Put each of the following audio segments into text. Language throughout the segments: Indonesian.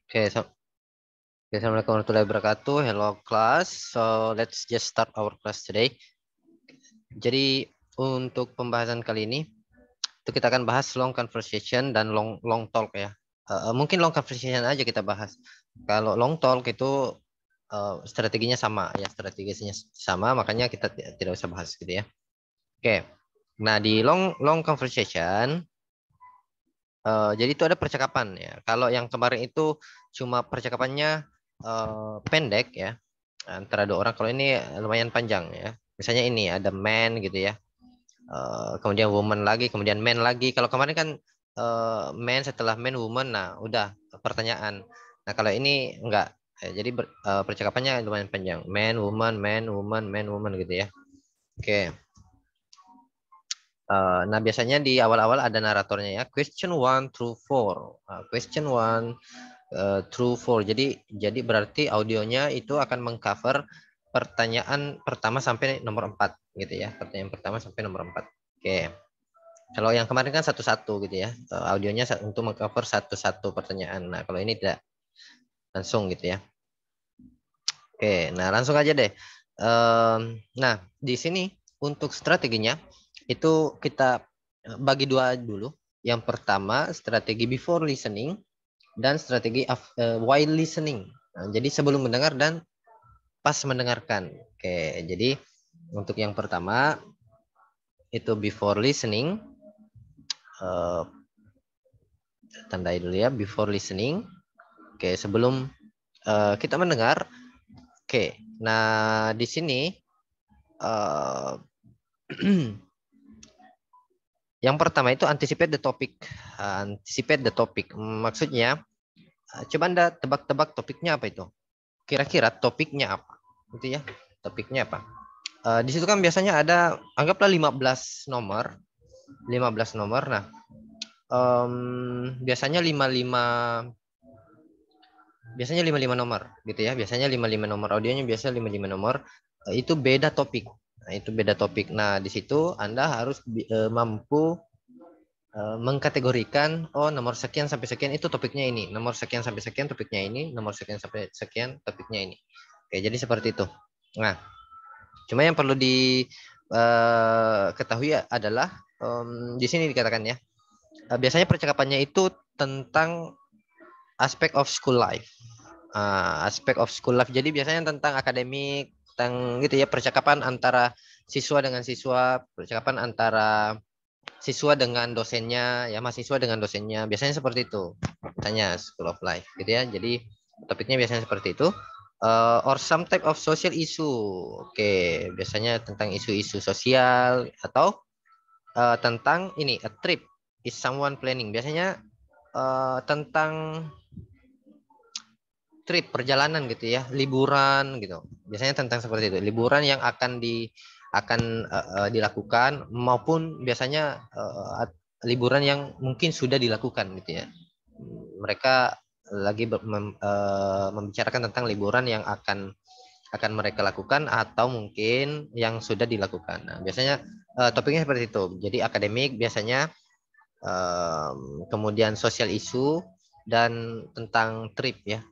Okay, so Assalamualaikum warahmatullahi wabarakatuh. Hello class. So let's just start our class today. Jadi untuk pembahasan kali ini itu kita akan bahas long conversation dan long talk ya. Mungkin long conversation aja kita bahas. Kalau long talk itu strateginya sama ya, strateginya sama, makanya kita tidak usah bahas gitu ya. Oke. Nah, di long conversation jadi itu ada percakapan ya. Kalau yang kemarin itu cuma percakapannya pendek ya antara dua orang. Kalau ini lumayan panjang ya. Misalnya ini ada man gitu ya. Kemudian woman lagi, kemudian man lagi. Kalau kemarin kan man setelah man woman, nah udah pertanyaan. Nah kalau ini enggak. Jadi percakapannya lumayan panjang. Man, woman, man, woman, man, woman gitu ya. Oke. Nah, biasanya di awal-awal ada naratornya ya. Question one through four. Question one through four. Jadi berarti audionya itu akan mengcover pertanyaan pertama sampai nomor 4 gitu ya. Pertanyaan pertama sampai nomor 4. Oke. Kalau yang kemarin kan satu-satu gitu ya. Audionya untuk mengcover satu-satu pertanyaan. Nah, kalau ini tidak langsung gitu ya. Oke, nah langsung aja deh. Nah, di sini untuk strateginya itu kita bagi dua dulu. Yang pertama strategi before listening dan strategi while listening. Nah, jadi sebelum mendengar dan pas mendengarkan. Oke, jadi untuk yang pertama itu before listening. Tandai dulu ya, before listening. Oke, sebelum kita mendengar. Oke, nah di sini yang pertama itu anticipate the topic. Anticipate the topic. Maksudnya, coba Anda tebak-tebak topiknya apa itu? Kira-kira topiknya apa? Gitu ya. Topiknya apa? Di situ kan biasanya ada, anggaplah 15 nomor. 15 nomor. Nah, biasanya 55 nomor gitu ya. Biasanya 55 nomor audionya, biasa 55 nomor. Itu beda topik. Nah, itu beda topik. Nah, di situ Anda harus mampu mengkategorikan, oh nomor sekian sampai sekian itu topiknya ini, nomor sekian sampai sekian topiknya ini, nomor sekian sampai sekian topiknya ini. Oke, jadi seperti itu. Nah, cuma yang perlu diketahui adalah di sini dikatakan ya, biasanya percakapannya itu tentang aspek of school life. Aspek of school life. Jadi biasanya tentang akademik, tentang gitu ya, percakapan antara siswa dengan siswa, percakapan antara siswa dengan dosennya, ya mahasiswa dengan dosennya, biasanya seperti itu. Tanya School of Life, gitu ya. Jadi topiknya biasanya seperti itu. Or some type of social issue. Oke, biasanya tentang isu-isu sosial atau tentang ini a trip is someone planning. Biasanya tentang trip perjalanan gitu ya, liburan gitu. Biasanya tentang seperti itu, liburan yang akan dilakukan maupun biasanya liburan yang mungkin sudah dilakukan gitu ya. Mereka lagi membicarakan tentang liburan yang akan mereka lakukan atau mungkin yang sudah dilakukan. Nah, biasanya topiknya seperti itu. Jadi akademik biasanya, kemudian sosial isu dan tentang trip ya,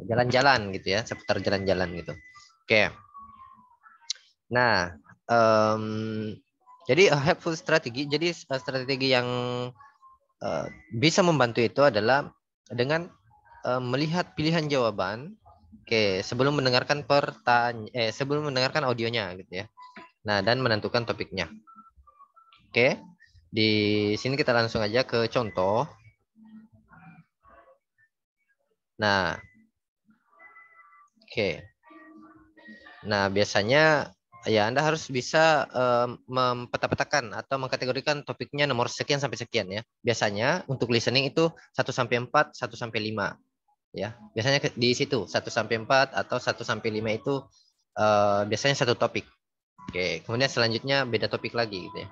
jalan-jalan gitu ya, seputar jalan-jalan gitu. Oke, nah jadi helpful strategi. Jadi strategi yang bisa membantu itu adalah dengan melihat pilihan jawaban. Oke, sebelum mendengarkan audionya gitu ya. Nah, dan menentukan topiknya. Oke, di sini kita langsung aja ke contoh. Nah, oke. Nah, biasanya ya Anda harus bisa mempeta-petakan atau mengkategorikan topiknya nomor sekian sampai sekian ya. Biasanya untuk listening itu 1 sampai 4, 1 sampai 5 ya. Biasanya di situ 1 sampai 4 atau 1 sampai 5 itu biasanya satu topik. Oke, kemudian selanjutnya beda topik lagi gitu ya.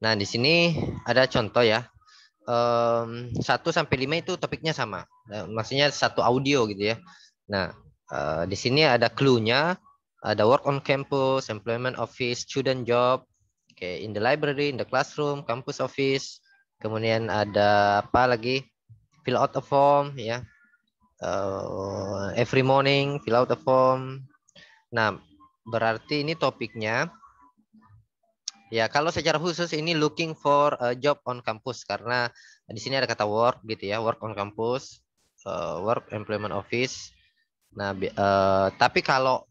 Nah, di sini ada contoh ya. 1 sampai 5 itu topiknya sama. Nah, maksudnya satu audio gitu ya. Nah, di sini ada clue-nya, ada work on campus, employment office, student job, in the library, in the classroom, campus office. Kemudian ada apa lagi? fill out a form ya. Every morning fill out a form. Nah, berarti ini topiknya ya, kalau secara khusus ini looking for a job on campus, karena di sini ada kata work gitu ya, work on campus, work employment office. Nah, tapi kalau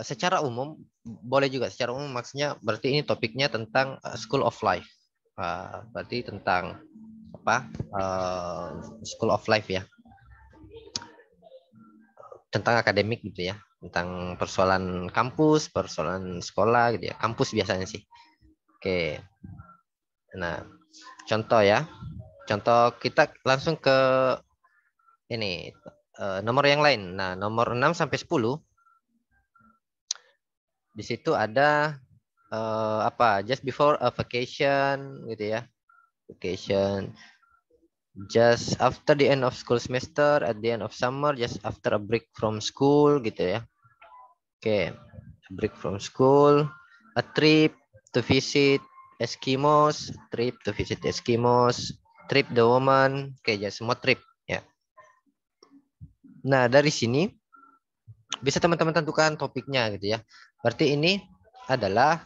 secara umum boleh juga secara umum, maksudnya berarti ini topiknya tentang school of life. Berarti tentang apa? School of life ya. Tentang akademik gitu ya, tentang persoalan kampus, persoalan sekolah gitu ya, kampus biasanya sih. Oke. Nah, contoh ya. Contoh kita langsung ke ini nomor yang lain. Nah, nomor 6 sampai 10 di situ ada apa? Just before a vacation gitu ya. Vacation. Just after the end of school semester, at the end of summer, just after a break from school gitu ya. Oke. Break from school, a trip to visit Eskimos, trip to visit Eskimos, trip the woman, oke ya, semua trip ya. Nah, dari sini bisa teman-teman tentukan topiknya gitu ya. Berarti ini adalah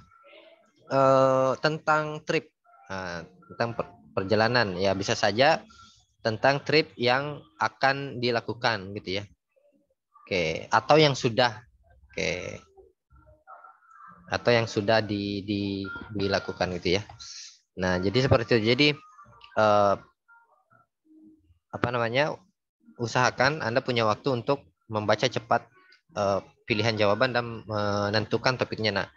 tentang trip, tentang perjalanan ya, bisa saja tentang trip yang akan dilakukan gitu ya. Oke, atau yang sudah, oke, atau yang sudah dilakukan gitu ya. Nah, jadi seperti itu. Jadi apa namanya? Usahakan Anda punya waktu untuk membaca cepat pilihan jawaban dan menentukan topiknya. Nah,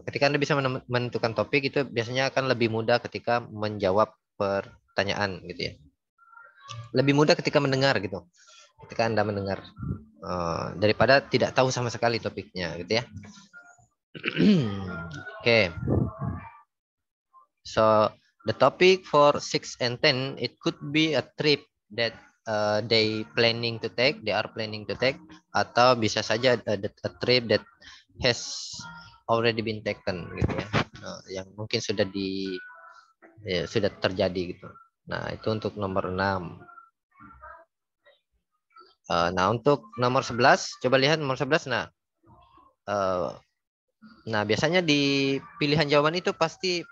ketika Anda bisa menentukan topik, itu biasanya akan lebih mudah ketika menjawab pertanyaan gitu ya. Lebih mudah ketika mendengar gitu. Ketika Anda mendengar daripada tidak tahu sama sekali topiknya gitu ya. Oke. So the topic for 6 and 10, it could be a trip that they are planning to take, atau bisa saja a trip that has already been taken gitu ya, yang mungkin sudah sudah terjadi gitu. Nah, itu untuk nomor 6. Nah, untuk nomor 11, coba lihat nomor 11. Nah, biasanya di pilihan jawaban itu pasti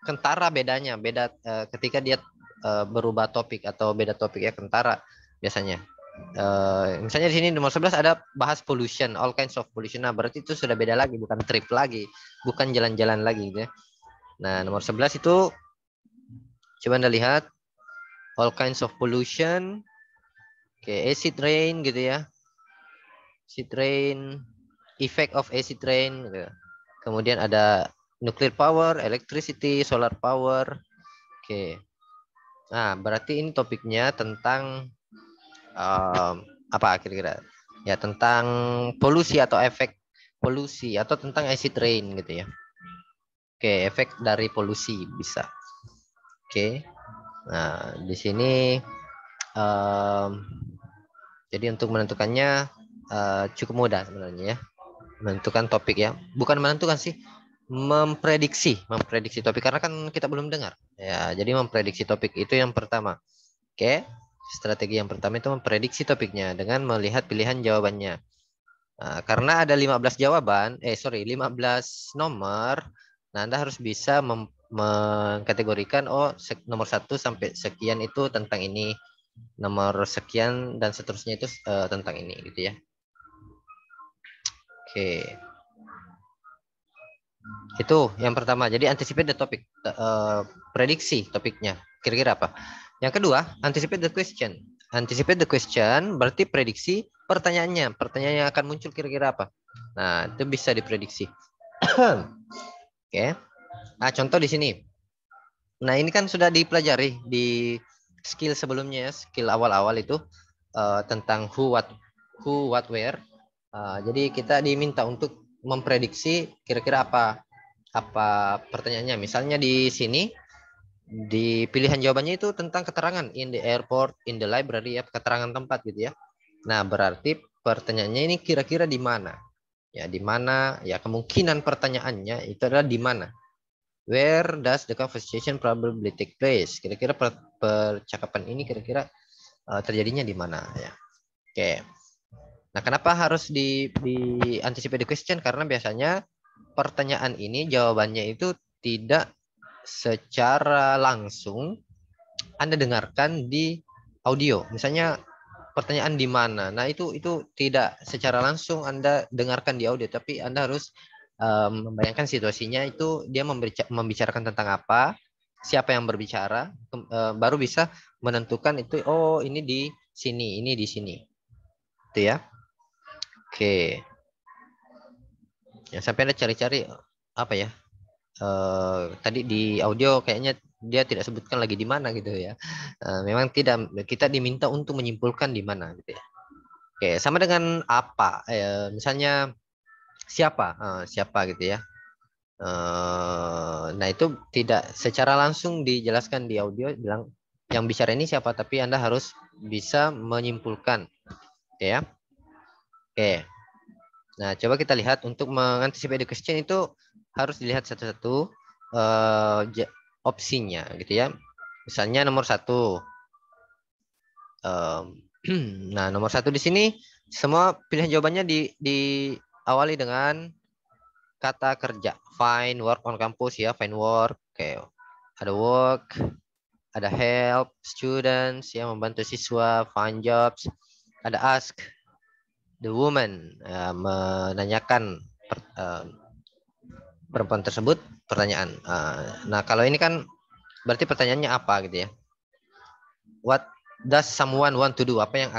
kentara bedanya, beda ketika dia berubah topik atau beda topik ya, kentara biasanya. Misalnya di sini nomor 11 ada bahas pollution, all kinds of pollution. Nah, berarti itu sudah beda lagi, bukan trip lagi, bukan jalan-jalan lagi gitu ya. Nah, nomor 11 itu coba Anda lihat all kinds of pollution. Oke, acid rain gitu ya. Acid rain, effect of acid rain gitu. Kemudian ada nuclear power, electricity, solar power. Oke. Nah, berarti ini topiknya tentang apa kira-kira? Ya, tentang polusi atau efek polusi atau tentang acid rain gitu ya. Oke, efek dari polusi bisa. Oke. Nah, di sini jadi untuk menentukannya cukup mudah sebenarnya ya. Menentukan topik ya. Bukan menentukan sih, memprediksi topik, karena kan kita belum dengar. Ya, jadi memprediksi topik itu yang pertama. Oke. Strategi yang pertama itu memprediksi topiknya dengan melihat pilihan jawabannya. Nah, karena ada 15 jawaban, 15 nomor, nah Anda harus bisa mengkategorikan, nomor 1 sampai sekian itu tentang ini, nomor sekian dan seterusnya itu tentang ini gitu ya. Oke. Itu yang pertama. Jadi anticipate the topic, prediksi topiknya. Kira-kira apa? Yang kedua, anticipate the question. Anticipate the question berarti prediksi pertanyaannya. Pertanyaan yang akan muncul kira-kira apa? Nah, itu bisa diprediksi. Oke. Nah, contoh di sini. Nah, ini kan sudah dipelajari di skill sebelumnya ya, skill awal-awal itu tentang who, what, where. Jadi kita diminta untuk memprediksi kira-kira apa pertanyaannya. Misalnya di sini di pilihan jawabannya itu tentang keterangan in the airport, in the library ya, keterangan tempat gitu ya. Nah, berarti pertanyaannya ini kira-kira di mana? Ya, di mana? Ya, kemungkinan pertanyaannya itu adalah di mana. Where does the conversation probably take place? Kira-kira percakapan ini kira-kira terjadinya di mana ya. Oke. Nah, kenapa harus di anticipate the question? Karena biasanya pertanyaan ini jawabannya itu tidak secara langsung Anda dengarkan di audio. Misalnya pertanyaan di mana. Nah, itu tidak secara langsung Anda dengarkan di audio, tapi Anda harus membayangkan situasinya itu dia membicarakan tentang apa, siapa yang berbicara, baru bisa menentukan itu, oh ini di sini, ini di sini. Itu ya. Oke. Ya, sampai Anda cari-cari apa ya? Tadi di audio kayaknya dia tidak sebutkan lagi di mana gitu ya. Memang tidak, kita diminta untuk menyimpulkan di mana gitu ya. Oke, sama dengan apa? Misalnya siapa, siapa gitu ya. Nah itu tidak secara langsung dijelaskan di audio bilang yang bicara ini siapa, tapi Anda harus bisa menyimpulkan, ya. Oke. Nah coba kita lihat untuk mengantisipasi question itu harus dilihat satu-satu opsinya gitu ya. Misalnya nomor 1. Nah nomor 1 di sini semua pilihan jawabannya diawali dengan kata kerja. Find work on campus ya, find work. Oke. Ada work, ada help students ya, membantu siswa, find jobs. Ada ask the woman, menanyakan perempuan tersebut pertanyaan. Nah, kalau ini kan berarti pertanyaannya apa gitu ya. What does someone want to do? Apa yang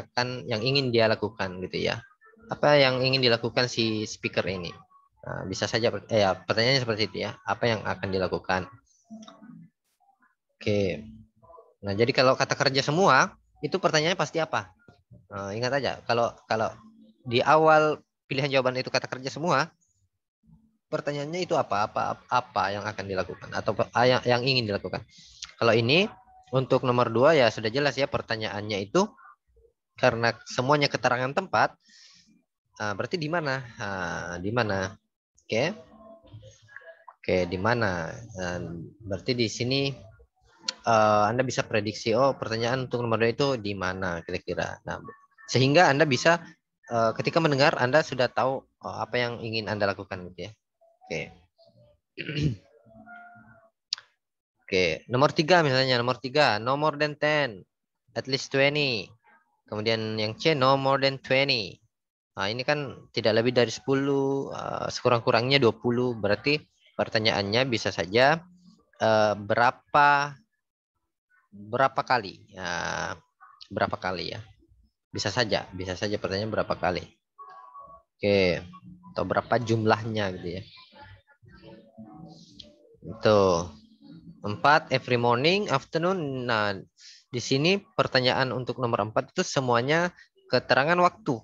ingin dia lakukan gitu ya. Apa yang ingin dilakukan si speaker ini? Nah, bisa saja ya pertanyaannya seperti itu ya. Apa yang akan dilakukan? Oke. Nah, jadi kalau kata kerja semua, itu pertanyaannya pasti apa? Ingat aja, kalau di awal pilihan jawaban itu kata kerja semua, pertanyaannya itu apa yang akan dilakukan atau yang ingin dilakukan. Kalau ini untuk nomor 2 ya sudah jelas ya, pertanyaannya itu karena semuanya keterangan tempat, berarti di mana? Di mana? Oke. Oke, di mana? Berarti di sini Anda bisa prediksi, oh pertanyaan untuk nomor 2 itu di mana kira-kira. Nah, sehingga Anda bisa ketika mendengar Anda sudah tahu apa yang ingin Anda lakukan gitu ya. Oke. Oke, nomor 3 misalnya, nomor 3, no more than 10, at least 20. Kemudian yang C, no more than 20. Nah, ini kan tidak lebih dari 10, sekurang-kurangnya 20. Berarti pertanyaannya bisa saja berapa kali? Ya, berapa kali ya? Bisa saja pertanyaan berapa kali. Oke, atau berapa jumlahnya gitu ya. Itu 4, every morning, afternoon. Nah, di sini pertanyaan untuk nomor 4 itu semuanya keterangan waktu.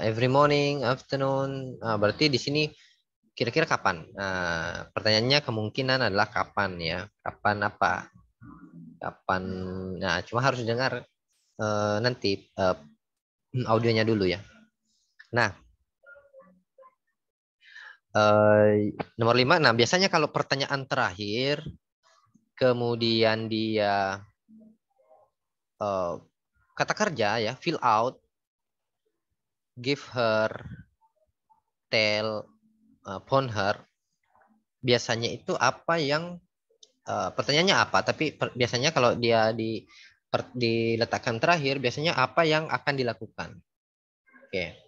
Every morning, afternoon. Berarti di sini kira-kira kapan? Pertanyaannya kemungkinan adalah kapan ya. Kapan apa? Kapan? Nah, cuma harus dengar nanti audionya dulu ya. Nah, nomor 5. Nah, biasanya kalau pertanyaan terakhir, kemudian dia kata kerja ya, fill out, give her, tell, phone her, biasanya itu apa yang pertanyaannya apa, tapi biasanya kalau dia diletakkan terakhir, biasanya apa yang akan dilakukan. Oke.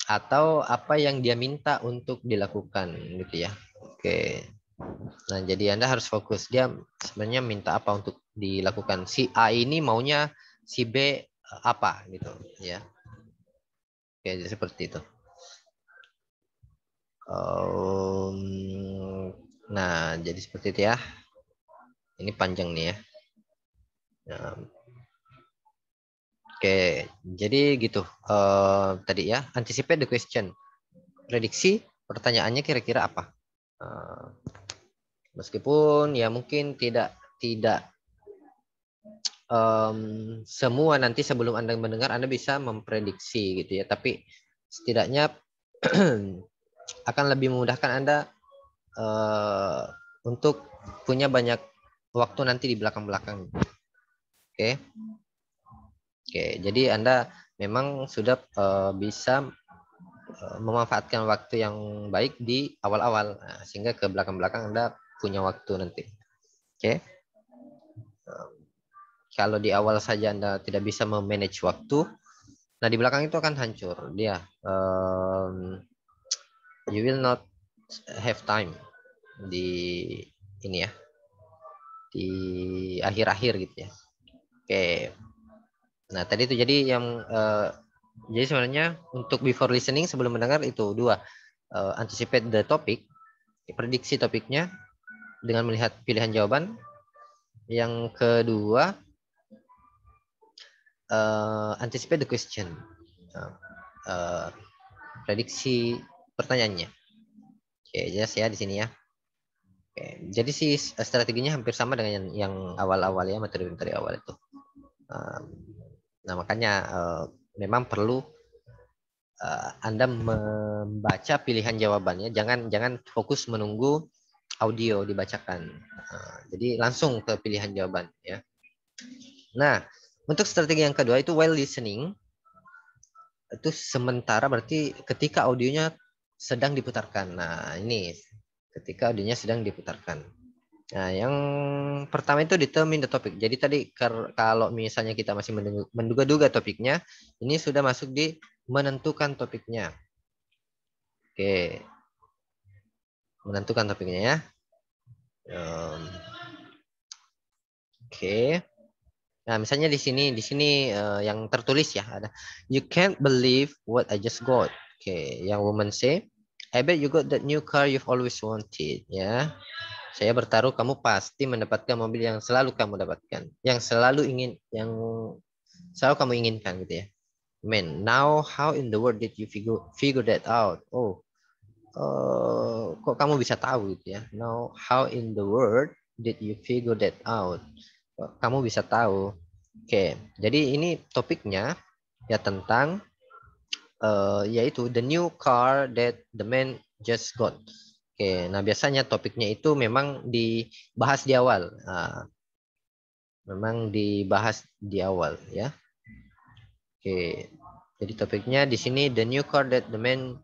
Atau apa yang dia minta untuk dilakukan gitu ya. Oke. Nah, jadi Anda harus fokus. Dia sebenarnya minta apa untuk dilakukan. Si A ini maunya si B apa gitu ya. Oke, jadi seperti itu. Nah, jadi seperti itu ya. Ini panjang nih ya. Nah, oke, jadi gitu. Tadi ya, anticipate the question. Prediksi pertanyaannya kira-kira apa? Meskipun ya mungkin tidak semua nanti sebelum Anda mendengar Anda bisa memprediksi gitu ya, tapi setidaknya akan lebih memudahkan Anda untuk punya banyak waktu nanti di belakang-belakang. Oke. Oke, jadi Anda memang sudah bisa memanfaatkan waktu yang baik di awal-awal, sehingga ke belakang-belakang Anda punya waktu nanti. Oke. Kalau di awal saja Anda tidak bisa memanage waktu, nah di belakang itu akan hancur dia. You will not have time di ini ya, di akhir-akhir gitu ya. Oke. Nah tadi itu jadi yang jadi sebenarnya untuk before listening, sebelum mendengar, itu dua, anticipate the topic, prediksi topiknya dengan melihat pilihan jawaban. Yang kedua, anticipate the question, prediksi pertanyaannya. Oke, jelas ya di sini ya. Oke, jadi sih strateginya hampir sama dengan yang awal-awal ya, materi-materi awal itu. Nah makanya memang perlu Anda membaca pilihan jawabannya, jangan fokus menunggu audio dibacakan. Jadi langsung ke pilihan jawaban ya. Nah, untuk strategi yang kedua itu while listening, itu sementara berarti ketika audionya sedang diputarkan. Nah, ini ketika audionya sedang diputarkan. Nah, yang pertama itu determine the topic. Jadi tadi kalau misalnya kita masih menduga-duga topiknya, ini sudah masuk di menentukan topiknya. Oke. Menentukan topiknya ya. Oke. Nah, misalnya di sini yang tertulis ya ada, you can't believe what I just got. Oke, yang woman say, I bet you got that new car you've always wanted. Ya, saya bertaruh kamu pasti mendapatkan mobil yang selalu kamu dapatkan, yang selalu kamu inginkan gitu ya. Man, now how in the world did you figure that out? Oh, kok kamu bisa tahu gitu ya? Now how in the world did you figure that out? Kok kamu bisa tahu? Oke, jadi ini topiknya ya tentang yaitu the new car that the man just got. Oke, nah biasanya topiknya itu memang dibahas di awal. Memang dibahas di awal ya. Oke, jadi topiknya di sini the new car that the man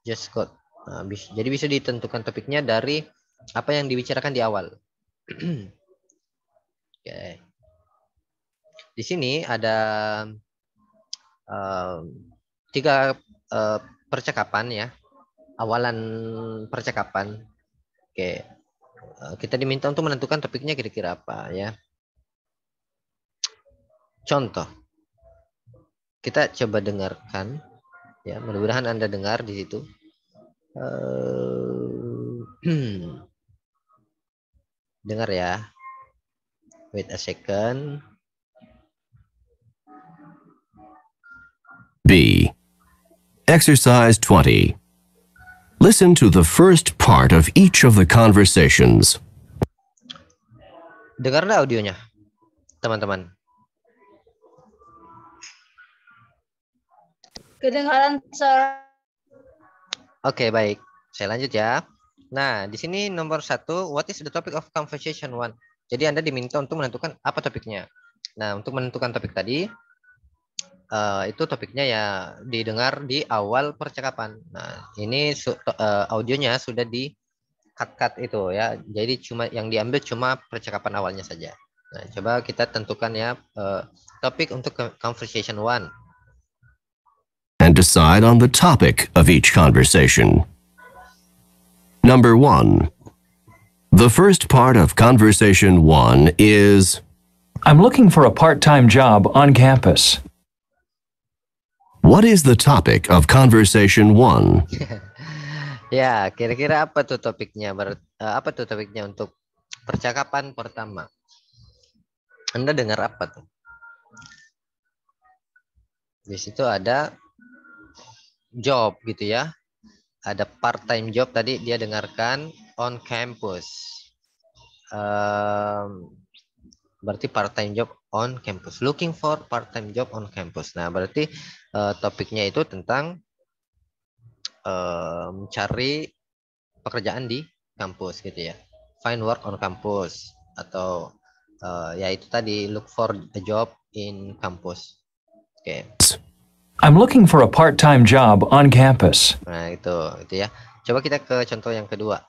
just got. Nah, jadi bisa ditentukan topiknya dari apa yang dibicarakan di awal. Oke. Di sini ada tiga percakapan ya, awalan percakapan. Oke, kita diminta untuk menentukan topiknya kira-kira apa ya. Contoh, kita coba dengarkan ya, mudah-mudahan Anda dengar di situ. Dengar ya. Wait a second. B. Exercise 20. Listen to the first part of each of the conversations. Dengarlah audionya, teman-teman. Kedengaran, Sir. Oke, baik. Saya lanjut ya. Nah, di sini nomor 1, what is the topic of conversation 1? Jadi Anda diminta untuk menentukan apa topiknya. Nah, untuk menentukan topik tadi, itu topiknya ya didengar di awal percakapan. Nah, ini audionya sudah di cut itu ya. Jadi yang diambil cuma percakapan awalnya saja. Nah, coba kita tentukan ya topik untuk conversation 1. And decide on the topic of each conversation. Number 1. The first part of conversation 1 is, I'm looking for a part-time job on campus. what is the topic of conversation 1? Ya, kira-kira apa tuh topiknya? Apa tuh topiknya untuk percakapan pertama? Anda dengar apa tuh? Di situ ada job gitu ya. Ada part-time job tadi dia dengarkan on campus. Berarti part-time job on campus. Looking for part-time job on campus. Nah, berarti topiknya itu tentang mencari pekerjaan di kampus gitu ya. Find work on campus atau Ya itu tadi, look for a job in campus. Oke. I'm looking for a part-time job on campus. Nah, itu ya. Coba kita ke contoh yang kedua.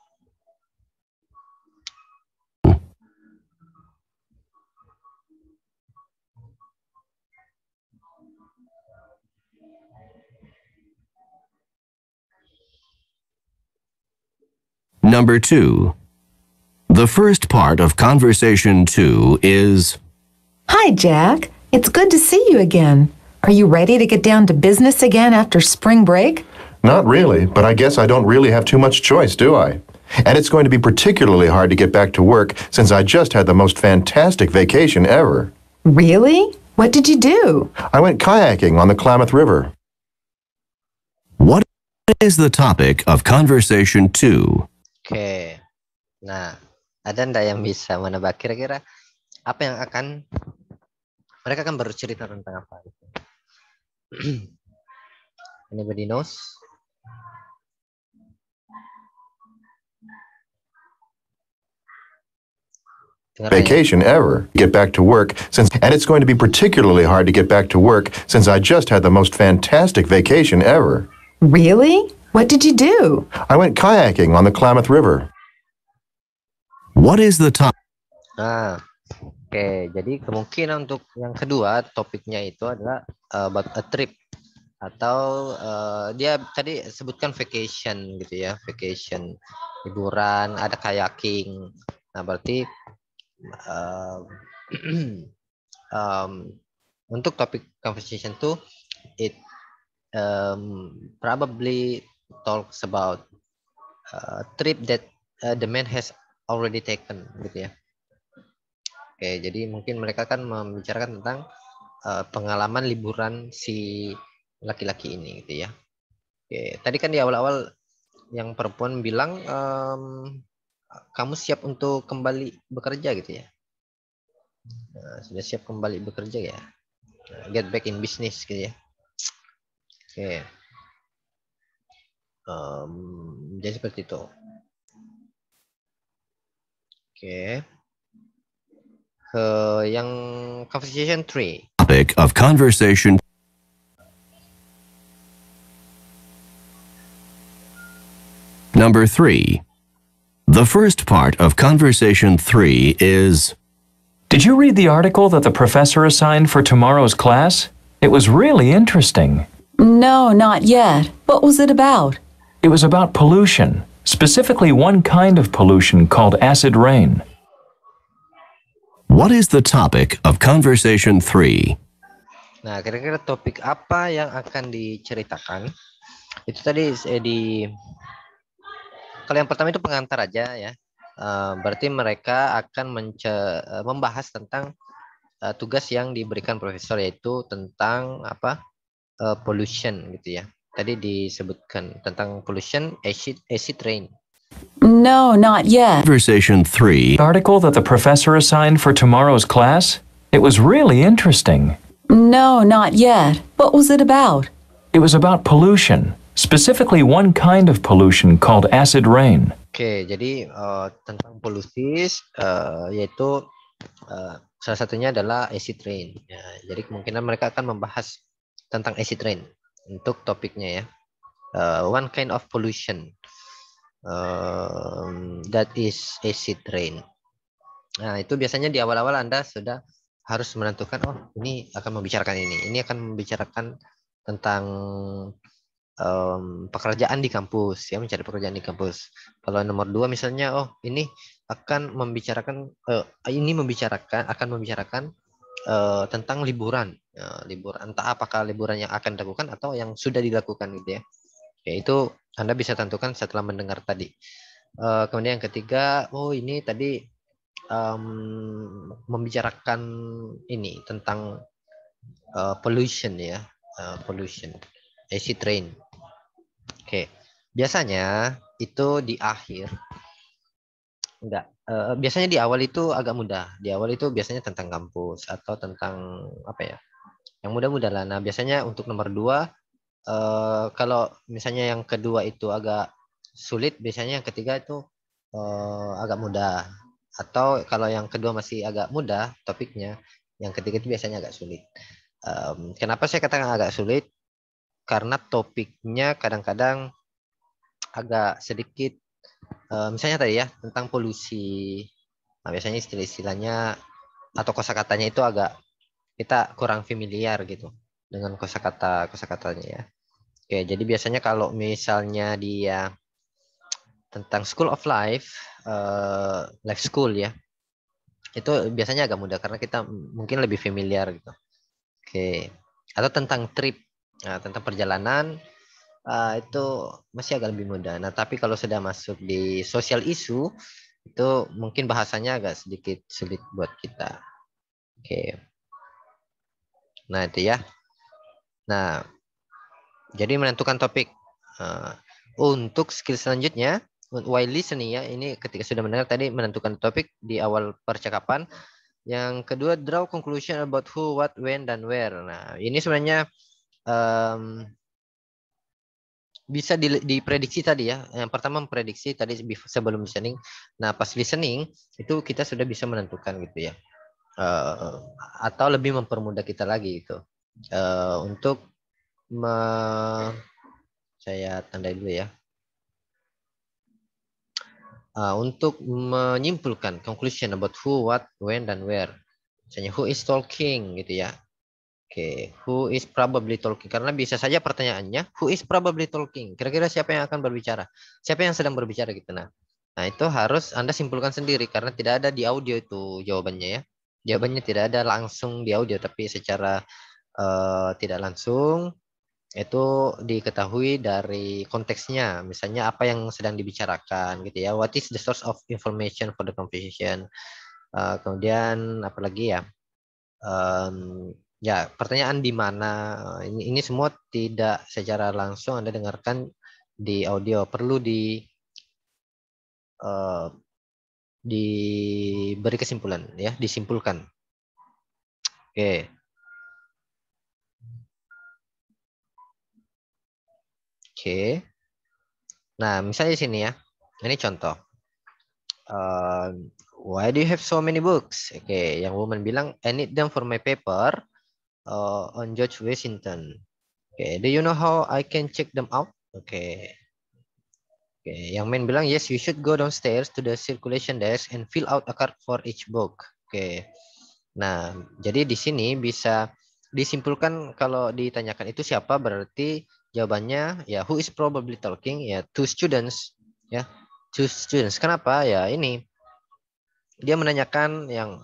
Number 2. The first part of conversation 2 is, Hi, Jack. It's good to see you again. Are you ready to get down to business again after spring break? Not really, but I guess I don't really have too much choice, do I? And it's going to be particularly hard to get back to work since I just had the most fantastic vacation ever. Really? What did you do? I went kayaking on the Klamath River. what is the topic of conversation 2? Oke. Nah, ada ndak yang bisa menebak kira-kira apa yang mereka akan bercerita tentang apa? Anybody knows? Dengar ya? Vacation ever. Get back to work and it's going to be particularly hard to get back to work since I just had the most fantastic vacation ever. Really? What did you do? I went kayaking on the Klamath River. What is the topic? Nah, oke. Jadi kemungkinan untuk yang kedua topiknya itu adalah about a trip atau dia tadi sebutkan vacation gitu ya, vacation, liburan, ada kayaking. Nah, berarti untuk topik conversation tuh it probably talks about trip that the man has already taken gitu ya. Oke, jadi mungkin mereka kan membicarakan tentang pengalaman liburan si laki-laki ini gitu ya. Oke, tadi kan di awal-awal yang perempuan bilang kamu siap untuk kembali bekerja gitu ya. Nah, sudah siap kembali bekerja ya. Get back in business gitu ya. Oke. Jadi seperti itu. Oke. Yang conversation 3. Topic of conversation. Number 3. The first part of conversation 3 is, Did you read the article that the professor assigned for tomorrow's class? It was really interesting. No, not yet. What was it about? It was about pollution, specifically one kind of pollution called acid rain. what is the topic of conversation 3? Nah, kira-kira topik apa yang akan diceritakan? Itu tadi kalau yang pertama itu pengantar aja ya. Berarti mereka akan membahas tentang tugas yang diberikan profesor, yaitu tentang pollution gitu ya. Tadi disebutkan tentang pollution, acid rain. No, not yet. Conversation 3. The article that the professor assigned for tomorrow's class? It was really interesting. No, not yet. What was it about? It was about pollution, specifically one kind of pollution called acid rain. Oke, jadi tentang polusi, yaitu salah satunya adalah acid rain. Ya, jadi kemungkinan mereka akan membahas tentang acid rain untuk topiknya ya. One kind of pollution that is acid rain. Nah, itu biasanya di awal-awal Anda sudah harus menentukan, oh ini akan membicarakan ini akan membicarakan tentang pekerjaan di kampus ya, mencari pekerjaan di kampus. Kalau nomor 2 misalnya, oh ini akan membicarakan tentang liburan, liburan, entah apakah liburan yang akan dilakukan atau yang sudah dilakukan gitu ya. Ya itu Anda bisa tentukan setelah mendengar tadi. Kemudian yang ketiga, oh ini tadi membicarakan ini tentang pollution ya, pollution, acid rain. Oke, biasanya itu di akhir, biasanya di awal itu agak mudah. Di awal itu biasanya tentang kampus atau tentang apa ya, yang mudah-mudah lah. Nah biasanya untuk nomor 2, kalau misalnya yang kedua itu agak sulit, biasanya yang ketiga itu agak mudah. Atau kalau yang kedua masih agak mudah topiknya, yang ketiga itu biasanya agak sulit. Kenapa saya katakan agak sulit? Karena topiknya kadang-kadang agak sedikit, misalnya tadi ya tentang polusi. Nah, biasanya istilah-istilahnya atau kosakatanya itu agak kita kurang familiar gitu dengan kosakatanya ya. Oke, jadi biasanya kalau misalnya dia tentang School of Life, life school ya, itu biasanya agak mudah karena kita mungkin lebih familiar gitu. Oke, atau tentang trip, nah, tentang perjalanan, itu masih agak lebih mudah. Nah, tapi kalau sudah masuk di social issue, itu mungkin bahasanya agak sedikit sulit buat kita. Oke, nah itu ya. Nah, jadi menentukan topik. Untuk skill selanjutnya, while listening ya, ini ketika sudah mendengar tadi menentukan topik di awal percakapan. Yang kedua, draw conclusion about who, what, when, dan where. Nah, ini sebenarnya bisa diprediksi tadi ya. Yang pertama memprediksi tadi sebelum listening. Nah, pas listening itu kita sudah bisa menentukan gitu ya. Atau lebih mempermudah kita lagi itu. Untuk saya tandai dulu ya. Untuk menyimpulkan conclusion about who, what, when, dan where. Misalnya who is talking gitu ya. Oke, who is probably talking? Karena bisa saja pertanyaannya who is probably talking. Kira-kira siapa yang akan berbicara? Siapa yang sedang berbicara gitu. Nah, itu harus Anda simpulkan sendiri karena tidak ada di audio itu jawabannya ya. Jawabannya tidak ada langsung di audio tapi secara tidak langsung itu diketahui dari konteksnya, misalnya apa yang sedang dibicarakan gitu ya, what is the source of information for the conversation. Kemudian apalagi ya, ya pertanyaan di mana, ini semua tidak secara langsung Anda dengarkan di audio, perlu diberi kesimpulan ya, disimpulkan. Oke. Oke. Nah, misalnya di sini ya. Ini contoh. Why do you have so many books? Oke, yang woman bilang, I need them for my paper on George Washington. Oke, do you know how I can check them out? Oke. Oke, yang man bilang, yes, you should go downstairs to the circulation desk and fill out a card for each book. Oke. Nah, jadi di sini bisa disimpulkan kalau ditanyakan itu siapa, berarti jawabannya ya who is probably talking ya two students ya, two students. Kenapa? Ya ini dia menanyakan yang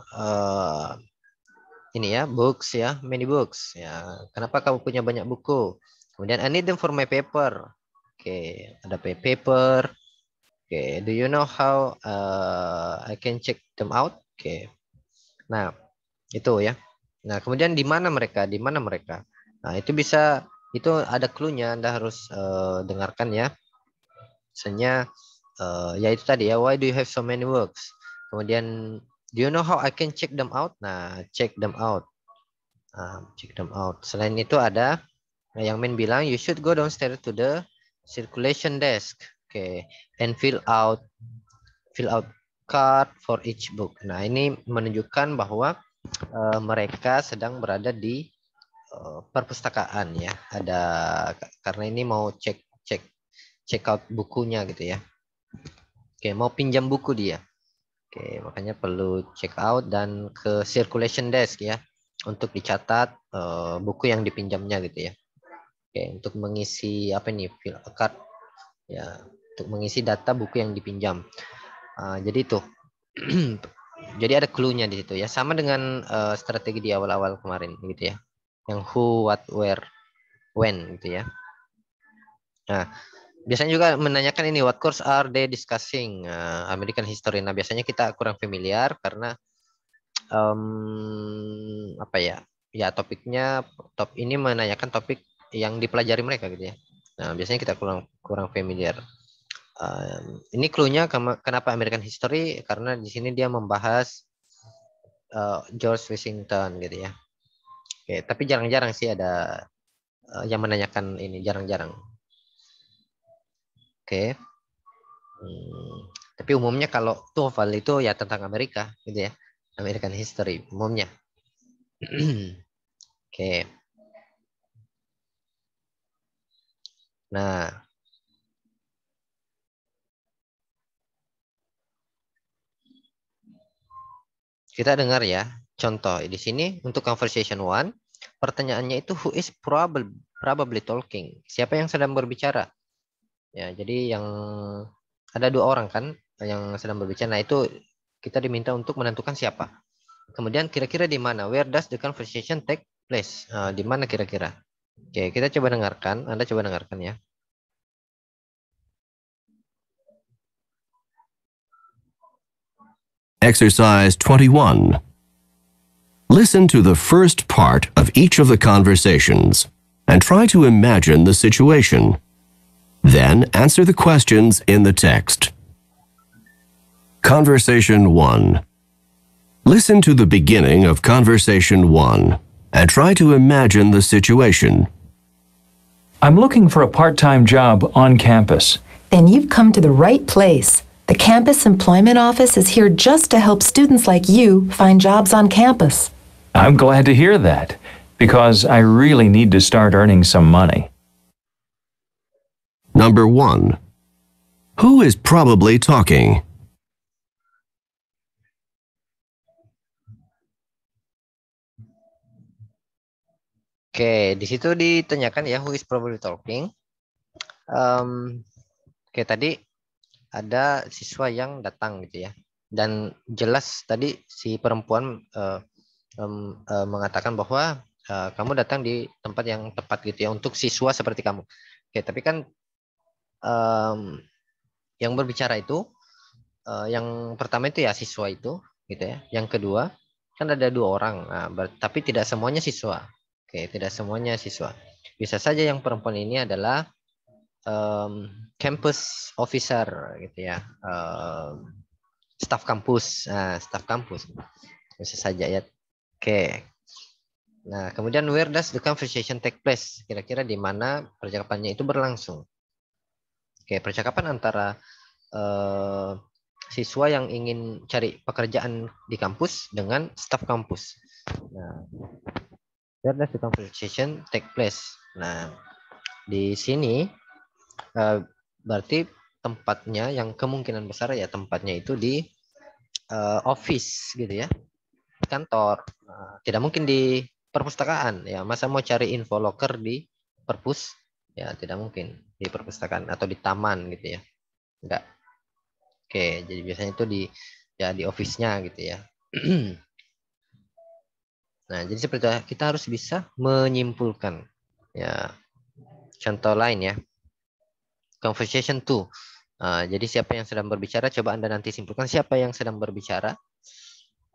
ini ya, books ya, many books ya. Kenapa kamu punya banyak buku? Kemudian I need them for my paper. Oke, ada paper. Oke, do you know how I can check them out? Oke. Nah, itu ya. Nah, kemudian di mana mereka? Di mana mereka? Nah, itu bisa, itu ada clue-nya, Anda harus dengarkan ya. Misalnya, ya itu tadi ya, why do you have so many works? Kemudian, do you know how I can check them out? Nah, check them out. Check them out. Selain itu ada, yang Min bilang, you should go downstairs to the circulation desk. Oke, and fill out card for each book. Nah, ini menunjukkan bahwa mereka sedang berada di perpustakaan ya. Ada, karena ini mau check out bukunya gitu ya. Oke, mau pinjam buku dia. Oke, makanya perlu check out dan ke circulation desk ya untuk dicatat buku yang dipinjamnya gitu ya. Oke, untuk mengisi apa nih, fill a card ya, untuk mengisi data buku yang dipinjam. Jadi itu. Jadi ada clue-nya di situ ya. Sama dengan strategi di awal-awal kemarin gitu ya. Yang who, what, where, when gitu ya. Nah, biasanya juga menanyakan ini, what course are they discussing American history. Nah, biasanya kita kurang familiar karena apa ya? Ya topiknya, ini menanyakan topik yang dipelajari mereka gitu ya. Nah, biasanya kita kurang familiar. Ini clue-nya kenapa American history, karena di sini dia membahas George Washington gitu ya. Oke, tapi jarang-jarang sih ada yang menanyakan ini, jarang-jarang. Oke. Tapi umumnya kalau TOEFL itu ya tentang Amerika, gitu ya. American history umumnya. Oke. Nah, kita dengar ya, contoh di sini untuk conversation one, pertanyaannya itu who is probably talking? Siapa yang sedang berbicara? Ya, jadi yang ada dua orang kan yang sedang berbicara. Nah, itu kita diminta untuk menentukan siapa. Kemudian kira-kira di mana? Where does the conversation take place? Di mana kira-kira? Oke, kita coba dengarkan. Anda coba dengarkan ya. Exercise 21. Listen to the first part of each of the conversations and try to imagine the situation. Then answer the questions in the text. Conversation 1. Listen to the beginning of Conversation 1 and try to imagine the situation. I'm looking for a part-time job on campus. Then you've come to the right place. The Campus Employment Office is here just to help students like you find jobs on campus. I'm glad to hear that, because I really need to start earning some money. Number 1. Who is probably talking? Oke, di situ ditanyakan ya who is probably talking. Oke, tadi ada siswa yang datang gitu ya. Dan jelas tadi si perempuan mengatakan bahwa kamu datang di tempat yang tepat gitu ya untuk siswa seperti kamu. Oke, tapi kan yang berbicara itu yang pertama itu ya siswa itu gitu ya. Yang kedua kan ada dua orang, tapi tidak semuanya siswa. Oke, tidak semuanya siswa. Bisa saja yang perempuan ini adalah campus officer gitu ya, staf kampus, staf kampus bisa saja ya. Oke. Nah, kemudian where does the conversation take place? Kira-kira di mana percakapannya itu berlangsung? Oke, percakapan antara siswa yang ingin cari pekerjaan di kampus dengan staf kampus. Nah, where does the conversation take place? Nah, di sini berarti tempatnya yang kemungkinan besar ya tempatnya itu di office gitu ya, kantor. Tidak mungkin di perpustakaan ya. Masa mau cari info loker di perpus? Ya tidak mungkin di perpustakaan atau di taman gitu ya. Enggak. Oke, jadi biasanya itu di office-nya gitu ya. Nah, jadi seperti itu, kita harus bisa menyimpulkan. Ya, contoh lain ya. Conversation 2. Jadi siapa yang sedang berbicara? Coba Anda nanti simpulkan siapa yang sedang berbicara.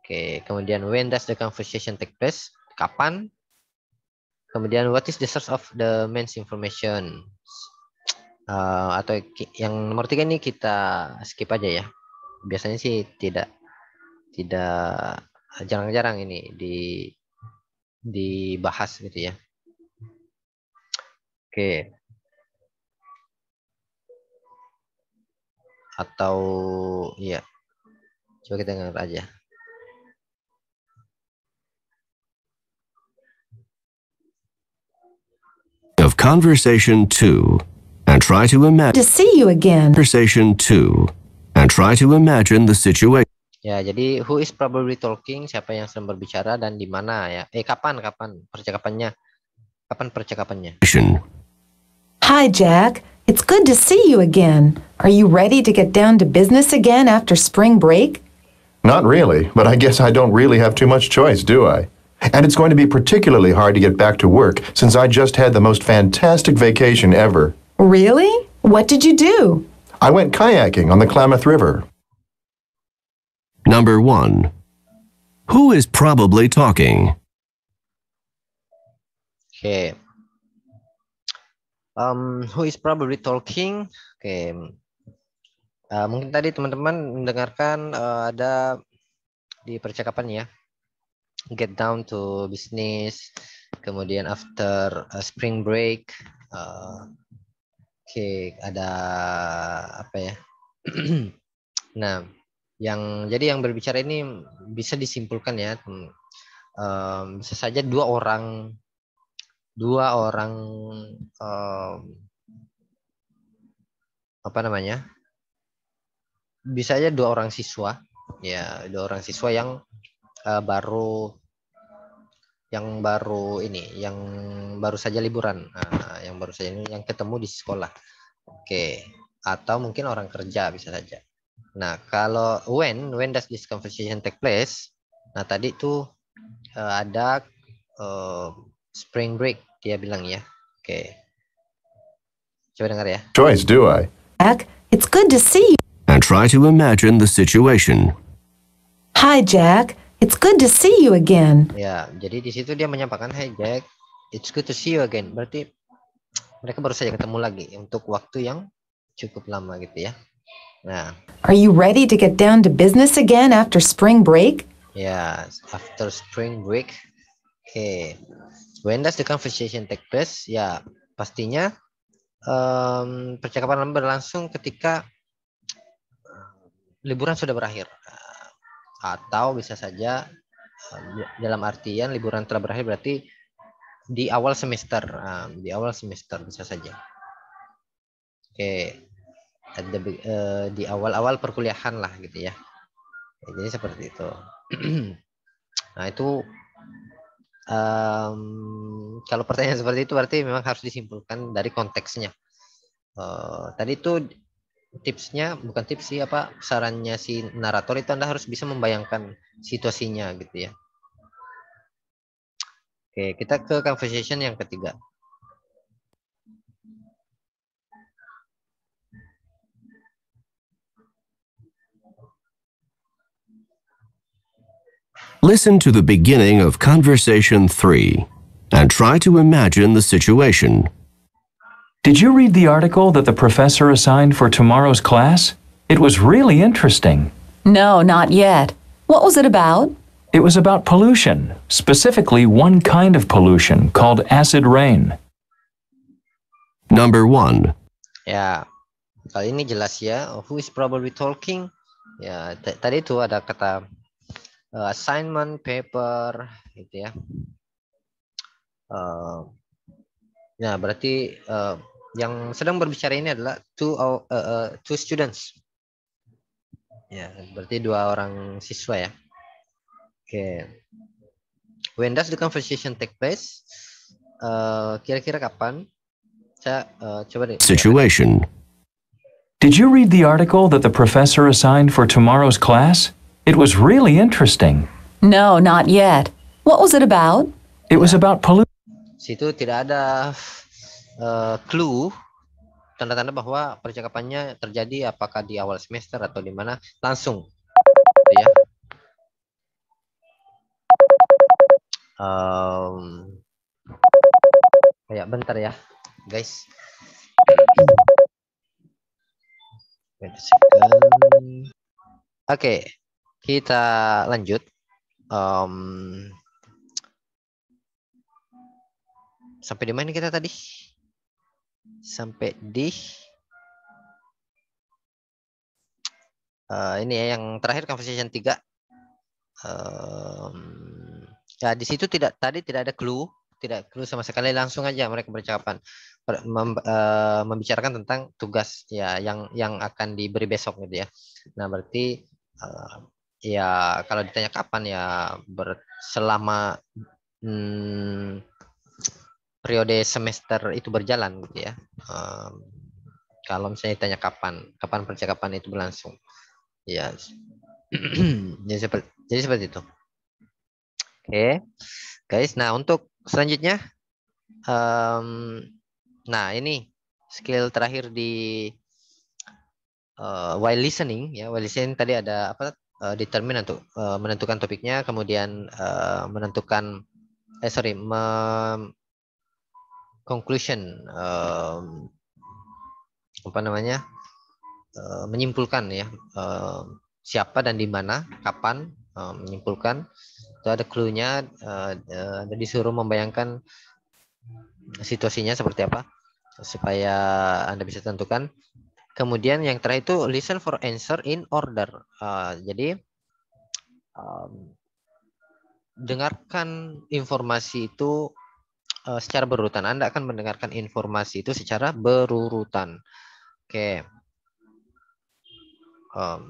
Oke, kemudian when does the conversation take place? Kapan? Kemudian what is the source of the man's information? Atau yang nomor 3 ini kita skip aja ya. Biasanya sih tidak jarang-jarang ini dibahas gitu ya. Oke. Atau ya, coba kita dengar aja. Of Conversation 2 and try to imagine To see you again. Conversation 2 and try to imagine the situation. Ya, jadi who is probably talking, siapa yang sedang berbicara dan di mana ya? Kapan percakapannya? Kapan percakapannya? Hi, Jack. It's good to see you again. Are you ready to get down to business again after spring break? Not really, but I guess I don't really have too much choice, do I? And it's going to be particularly hard to get back to work since I just had the most fantastic vacation ever. Really? What did you do? I went kayaking on the Klamath River. Number 1. Who is probably talking? Oke. Who is probably talking? Oke. Mungkin tadi teman-teman mendengarkan ada di percakapan ya. Get down to business. Kemudian after spring break. Oke, ada apa ya? Nah, jadi yang berbicara ini bisa disimpulkan ya, bisa saja dua orang apa namanya, bisa aja dua orang siswa, ya dua orang siswa yang baru saja liburan, yang baru saja ini yang ketemu di sekolah. Oke, atau mungkin orang kerja bisa saja. Nah, kalau when does this conversation take place? Nah, tadi tuh ada spring break dia bilang ya. Oke. Coba dengar ya. Choice, do I? Jack, it's good to see you. And try to imagine the situation. Hi, Jack. It's good to see you again. Ya, jadi di situ dia menyampaikan, "Hey Jack, it's good to see you again." Berarti mereka baru saja ketemu lagi untuk waktu yang cukup lama gitu ya. Nah, Are you ready to get down to business again after spring break? ya, after spring break. Oke. When does the conversation take place? Ya, pastinya percakapan berlangsung ketika liburan sudah berakhir. Atau bisa saja dalam artian liburan telah berakhir berarti di awal semester. Di awal semester bisa saja. Oke. Di awal-awal perkuliahan lah gitu ya. Jadi seperti itu. Nah, itu kalau pertanyaan seperti itu berarti memang harus disimpulkan dari konteksnya. Tadi itu tipsnya, bukan tips sih, sarannya si narator itu Anda harus bisa membayangkan situasinya gitu ya. Oke, kita ke conversation yang ketiga. Listen to the beginning of conversation 3 and try to imagine the situation. Did you read the article that the professor assigned for tomorrow's class? It was really interesting. No, not yet. What was it about? It was about pollution, specifically one kind of pollution called acid rain. Number 1. Ya, kali ini jelas ya. Who is probably talking? Ya, tadi itu ada kata assignment, paper, gitu ya. Nah, berarti yang sedang berbicara ini adalah two students. Ya, berarti dua orang siswa ya. Oke. When does the conversation take place? Kira-kira kapan? Coba deh. Situation. Did you read the article that the professor assigned for tomorrow's class? It was really interesting. No, not yet. What was it about? It was about pollution. Situ tidak ada clue, tanda-tanda bahwa percakapannya terjadi apakah di awal semester atau di mana, langsung ya. Ya bentar ya guys. Wait a second. Oke, kita lanjut. Sampai di mana kita tadi? Sampai di ini ya, yang terakhir conversation 3. Ya di situ tidak ada clue, sama sekali, langsung aja mereka bercakapan membicarakan tentang tugas ya yang akan diberi besok gitu ya. Nah, berarti ya kalau ditanya kapan ya selama periode semester itu berjalan gitu ya. Kalau misalnya ditanya kapan percakapan itu berlangsung. Ya. Jadi seperti itu. Oke, guys. Nah, untuk selanjutnya, nah ini skill terakhir di while listening ya. While listening tadi ada determine untuk menentukan topiknya, kemudian menentukan conclusion, menyimpulkan ya, siapa dan di mana, kapan, menyimpulkan. Itu ada clue-nya, disuruh membayangkan situasinya seperti apa supaya Anda bisa tentukan. Kemudian yang terakhir itu listen for answer in order. Jadi dengarkan informasi itu secara berurutan. Anda akan mendengarkan informasi itu secara berurutan. Oke.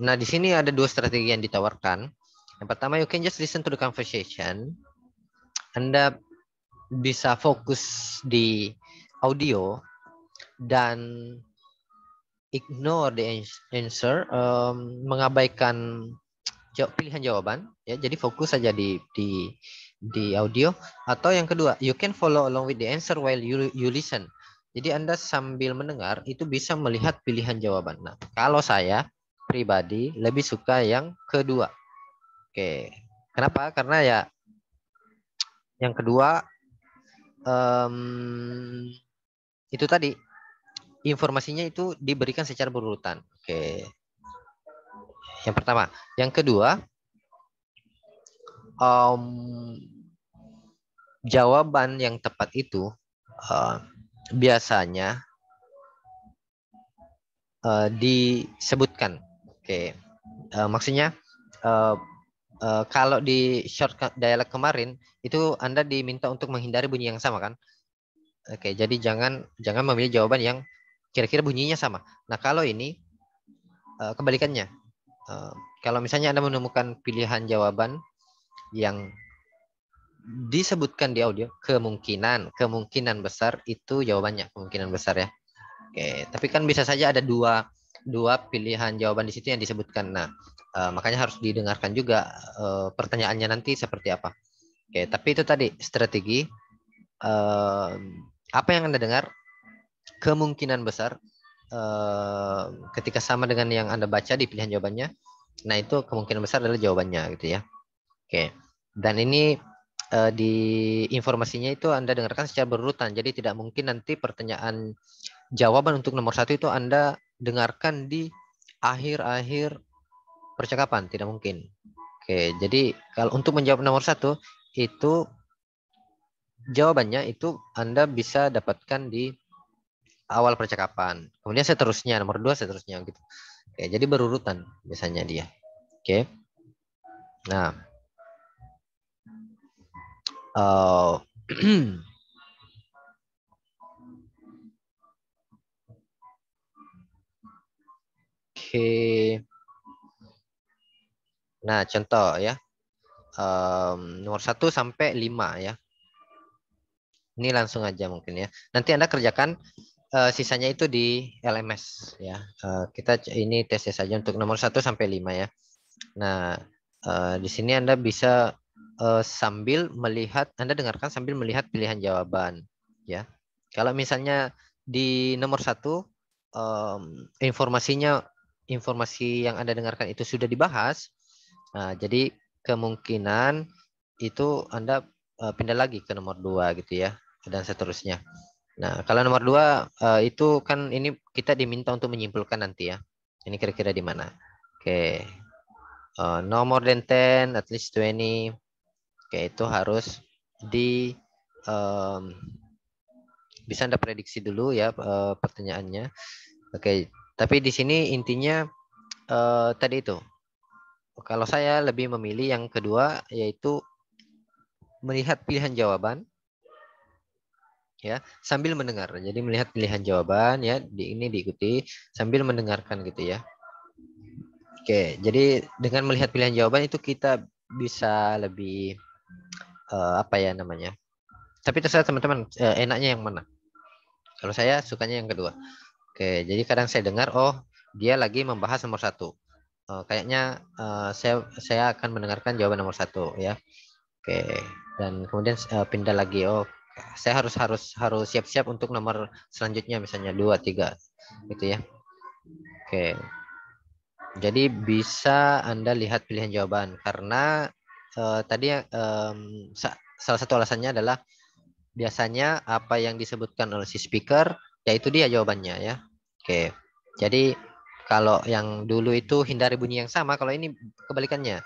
Nah, di sini ada dua strategi yang ditawarkan. Yang pertama, you can just listen to the conversation. Anda bisa fokus di audio dan ignore the answer, mengabaikan pilihan jawaban. Ya, jadi fokus saja di audio. Atau yang kedua, you can follow along with the answer while you listen. Jadi Anda sambil mendengar itu bisa melihat pilihan jawaban. Nah, kalau saya pribadi lebih suka yang kedua. Oke, kenapa? Karena ya yang kedua itu tadi informasinya itu diberikan secara berurutan. Oke, yang pertama, yang kedua jawaban yang tepat itu biasanya disebutkan. Oke, maksudnya kalau di shortcut dialog kemarin itu Anda diminta untuk menghindari bunyi yang sama kan? Oke, jadi jangan memilih jawaban yang kira-kira bunyinya sama. Nah, kalau ini kebalikannya. Kalau misalnya Anda menemukan pilihan jawaban yang disebutkan di audio, kemungkinan besar itu jawabannya, kemungkinan besar ya. Oke, tapi kan bisa saja ada dua pilihan jawaban di situ yang disebutkan. Nah, makanya harus didengarkan juga pertanyaannya nanti seperti apa. Oke, tapi itu tadi strategi. Apa yang Anda dengar kemungkinan besar ketika sama dengan yang Anda baca di pilihan jawabannya, nah itu kemungkinan besar adalah jawabannya gitu ya. Oke, dan ini di informasinya itu Anda dengarkan secara berurutan, jadi tidak mungkin nanti pertanyaan jawaban untuk nomor 1 itu Anda dengarkan di akhir-akhir percakapan, tidak mungkin. Oke, jadi kalau untuk menjawab nomor 1 itu jawabannya itu Anda bisa dapatkan di awal percakapan. Kemudian seterusnya, nomor 2 seterusnya gitu. Oke, jadi berurutan biasanya dia. Oke. Nah. Oke. Nah, contoh ya. Nomor 1 sampai 5 ya. Ini langsung aja mungkin ya. Nanti Anda kerjakan sisanya itu di LMS ya. Kita ini tesnya saja untuk nomor 1 sampai 5 ya. Nah, di sini Anda bisa sambil melihat, Anda dengarkan sambil melihat pilihan jawaban ya. Kalau misalnya di nomor 1 informasi yang Anda dengarkan itu sudah dibahas, jadi kemungkinan itu Anda pindah lagi ke nomor 2 gitu ya, dan seterusnya. Nah, kalau nomor 2 itu kan ini kita diminta untuk menyimpulkan nanti ya. Ini kira-kira di mana. Oke. No more than 10, at least 20. Oke, itu harus bisa Anda prediksi dulu ya pertanyaannya. Oke, tapi di sini intinya tadi itu. Kalau saya lebih memilih yang kedua, yaitu melihat pilihan jawaban ya sambil mendengar. Jadi melihat pilihan jawaban ya, ini diikuti sambil mendengarkan gitu ya. Oke, jadi dengan melihat pilihan jawaban itu kita bisa lebih apa ya namanya. Tapi terserah teman-teman enaknya yang mana. Kalau saya sukanya yang kedua. Oke, jadi kadang saya dengar, oh dia lagi membahas nomor 1. Kayaknya saya akan mendengarkan jawaban nomor 1 ya. Oke, dan kemudian pindah lagi. Oh, saya harus siap-siap untuk nomor selanjutnya, misalnya 2, 3 gitu ya. Oke, jadi bisa Anda lihat pilihan jawaban karena tadi salah satu alasannya adalah biasanya apa yang disebutkan oleh si speaker yaitu dia jawabannya ya. Oke, jadi kalau yang dulu itu hindari bunyi yang sama, kalau ini kebalikannya,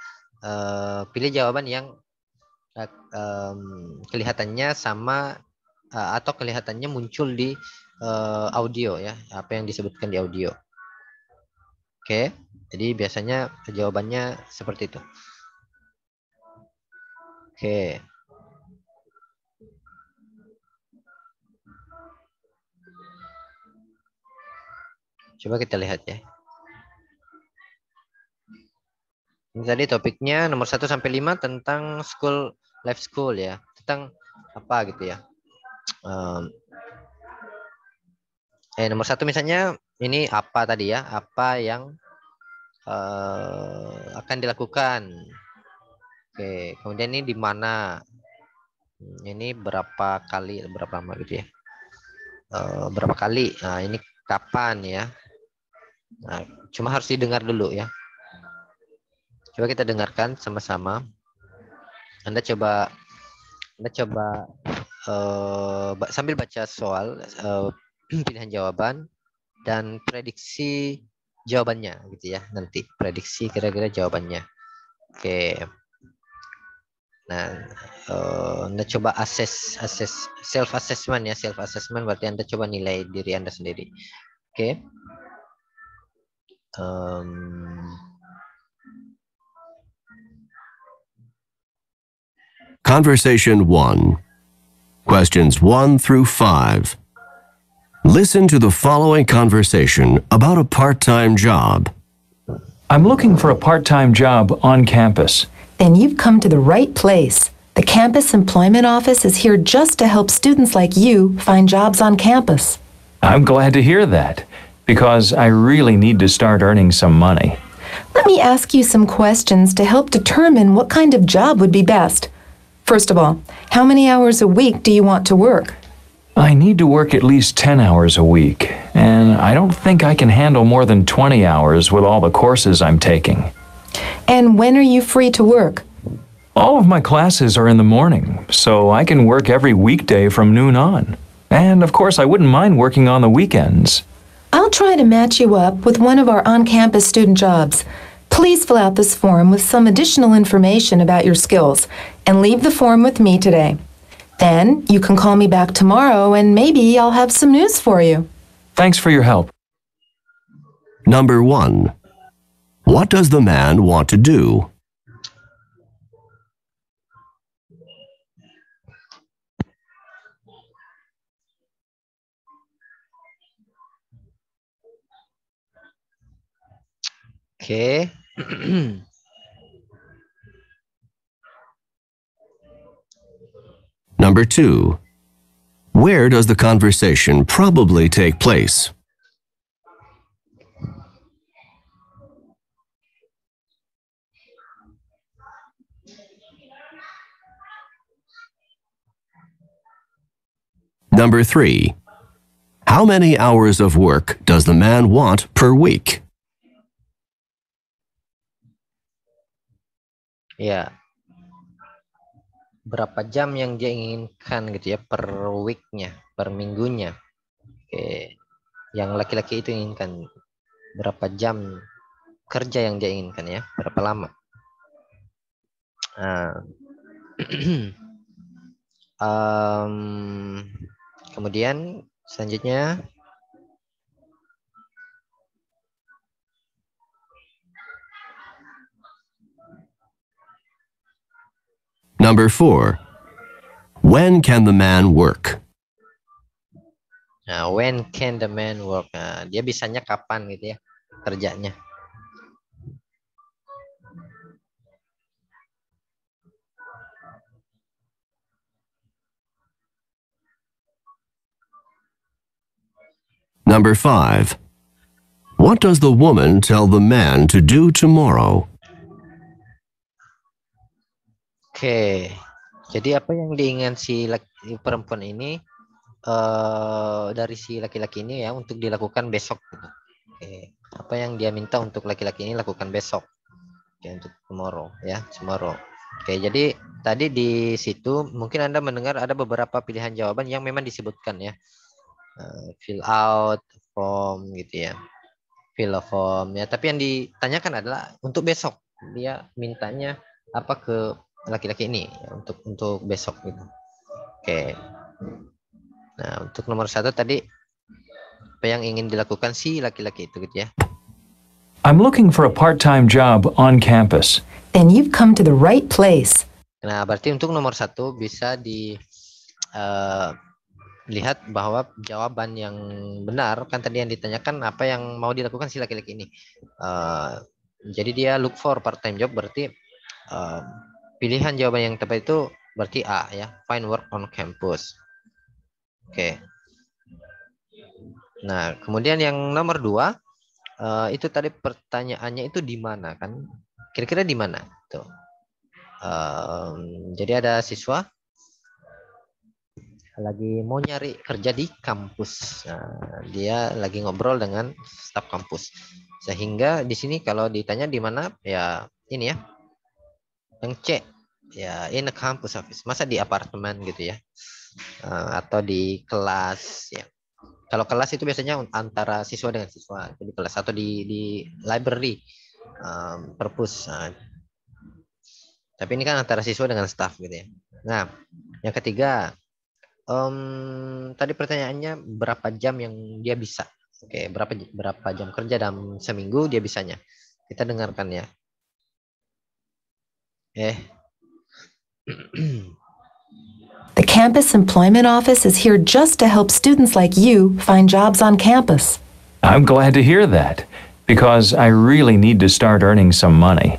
pilih jawaban yang kelihatannya sama atau kelihatannya muncul di audio ya, apa yang disebutkan di audio. Oke, jadi biasanya jawabannya seperti itu. Oke. Coba kita lihat ya. Ini tadi topiknya nomor 1 sampai 5 tentang school, life school ya. Tentang apa gitu ya. Nomor 1 misalnya ini apa tadi ya? Apa yang akan dilakukan? Oke, kemudian ini di mana? Ini berapa kali, berapa lama gitu ya? Berapa kali? Nah, ini kapan ya? Nah, cuma harus didengar dulu ya. Coba kita dengarkan sama-sama. Anda coba sambil baca soal pilihan jawaban dan prediksi jawabannya gitu ya. Nanti prediksi kira-kira jawabannya. Oke. Nah, Anda coba self assessment ya. Self assessment berarti Anda coba nilai diri Anda sendiri. Oke. Conversation 1. Questions 1 through 5. Listen to the following conversation about a part-time job. I'm looking for a part-time job on campus. Then you've come to the right place. The Campus Employment Office is here just to help students like you find jobs on campus. I'm glad to hear that, because I really need to start earning some money. Let me ask you some questions to help determine what kind of job would be best. First of all, how many hours a week do you want to work? I need to work at least 10 hours a week, and I don't think I can handle more than 20 hours with all the courses I'm taking. And when are you free to work? All of my classes are in the morning, so I can work every weekday from noon on. And of course, I wouldn't mind working on the weekends. I'll try to match you up with one of our on-campus student jobs. Please fill out this form with some additional information about your skills and leave the form with me today. Then you can call me back tomorrow and maybe I'll have some news for you. Thanks for your help. Number 1. What does the man want to do? Oke. Number 2. Where does the conversation probably take place? Number 3. How many hours of work does the man want per week? Ya. Berapa jam yang dia inginkan gitu ya per weeknya, per minggunya. Oke. Yang laki-laki itu inginkan berapa jam kerja yang dia inginkan ya, berapa lama. Kemudian selanjutnya Number 4. When can the man work? Nah, when can the man work? Nah, dia bisanya kapan gitu ya kerjanya. Number 5. What does the woman tell the man to do tomorrow? Oke. Jadi apa yang diinginkan si perempuan ini dari si laki-laki ini ya untuk dilakukan besok gitu. Oke. Apa yang dia minta untuk laki-laki ini lakukan besok. Oke, untuk tomorrow ya, tomorrow. Oke, jadi tadi di situ mungkin Anda mendengar ada beberapa pilihan jawaban yang memang disebutkan ya. Fill out form gitu ya. Fill a form ya, tapi yang ditanyakan adalah untuk besok. Dia mintanya apa ke laki-laki ini ya, untuk besok gitu. Oke. Nah, untuk nomor 1 tadi apa yang ingin dilakukan si laki-laki itu gitu ya. I'm looking for a part-time job on campus. Then you've come to the right place. Nah, berarti untuk nomor 1 bisa lihat bahwa jawaban yang benar kan tadi yang ditanyakan apa yang mau dilakukan si laki-laki ini. Jadi dia look for part-time job berarti pilihan jawaban yang tepat itu berarti A ya, find work on campus. Oke. Nah, kemudian yang nomor 2 itu tadi pertanyaannya itu di mana kan? Kira-kira di mana? Tuh. Jadi ada siswa lagi mau nyari kerja di kampus. Nah, dia lagi ngobrol dengan staf kampus. Sehingga di sini kalau ditanya di mana ya ini ya. Yang C ya in a campus office. Masa di apartemen gitu ya. Atau di kelas ya. Kalau kelas itu biasanya antara siswa dengan siswa, jadi kelas atau di library, perpus. Tapi ini kan antara siswa dengan staff gitu ya. Nah, yang ketiga, tadi pertanyaannya berapa jam yang dia bisa? Oke, berapa jam kerja dalam seminggu dia bisanya? Kita dengarkan ya. The Campus Employment Office is here just to help students like you find jobs on campus. I'm glad to hear that, because I really need to start earning some money.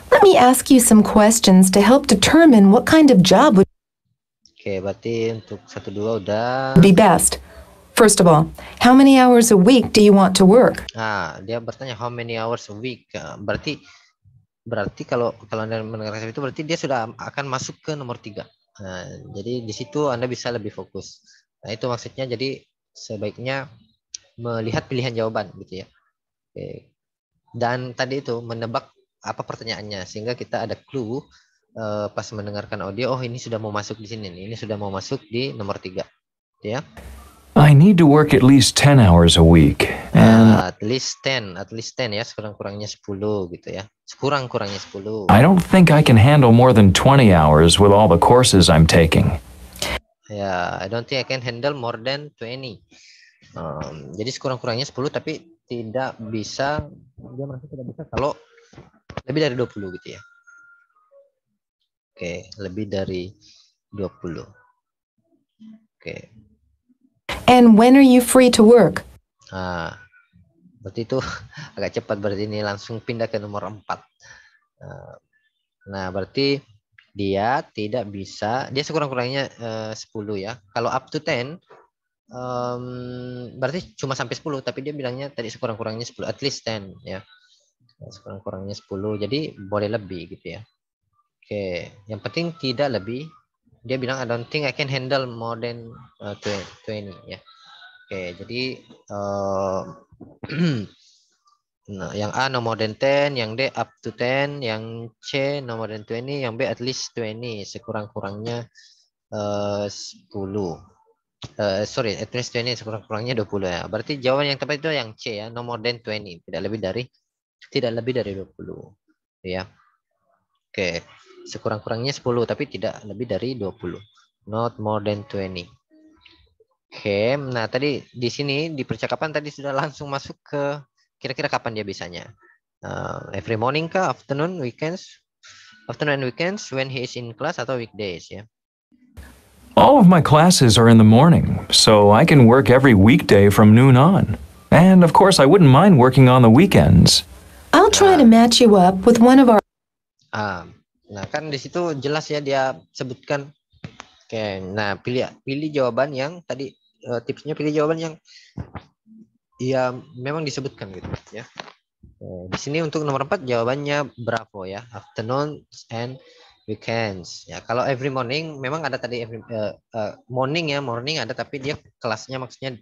Let me ask you some questions to help determine what kind of job would Oke, berarti untuk 1, 2 udah. be best. First of all, how many hours a week do you want to work? Nah, dia bertanya how many hours a week. Berarti kalau Anda mendengarkan itu berarti dia sudah akan masuk ke nomor 3. Nah, jadi di situ Anda bisa lebih fokus. Nah, itu maksudnya jadi sebaiknya melihat pilihan jawaban gitu ya. Oke. Dan tadi itu menebak apa pertanyaannya sehingga kita ada clue pas mendengarkan audio, oh ini sudah mau masuk di sini nih, ini sudah mau masuk di nomor 3. Ya. I need to work at least 10 hours a week. And At least 10 ya, sekurang-kurangnya 10 gitu ya. Sekurang-kurangnya 10. I don't think I can handle more than 20 hours with all the courses I'm taking. Ya, I don't think I can handle more than 20. Jadi sekurang-kurangnya 10 tapi tidak bisa, dia merasa tidak bisa kalau lebih dari 20 gitu ya. Oke, lebih dari 20. Oke. And when are you free to work? Nah, berarti itu agak cepat, berarti ini langsung pindah ke nomor 4. Nah, berarti dia tidak bisa, dia sekurang-kurangnya 10 ya. Kalau up to 10, berarti cuma sampai 10, tapi dia bilangnya tadi sekurang-kurangnya 10, at least 10 ya. Sekurang-kurangnya 10, jadi boleh lebih gitu ya. Oke, yang penting tidak lebih. Dia bilang I don't think I can handle more than 20 ya. Oke, jadi nah, yang A no more than 10, yang D up to 10, yang C no more than 20, yang B at least 20, sekurang-kurangnya 10. Sorry, at least 20, sekurang-kurangnya 20 ya. Berarti jawaban yang tepat itu yang C ya, no more than 20, tidak lebih dari 20 ya. Oke, sekurang-kurangnya 10 tapi tidak lebih dari 20. Not more than 20. Oke, nah tadi di sini di percakapan tadi sudah langsung masuk ke kira-kira kapan dia bisanya. Every morning kah, afternoon, weekends, afternoon and weekends, when he is in class atau weekdays ya. All of my classes are in the morning, so I can work every weekday from noon on. And of course, I wouldn't mind working on the weekends. I'll try to match you up with one of our... Nah kan di situ jelas ya dia sebutkan. Oke, nah pilih jawaban yang tadi tipsnya pilih jawaban yang ya memang disebutkan gitu ya. Di sini untuk nomor 4 jawabannya bravo ya, afternoon and weekends. Ya kalau every morning memang ada tadi morning ada tapi dia kelasnya maksudnya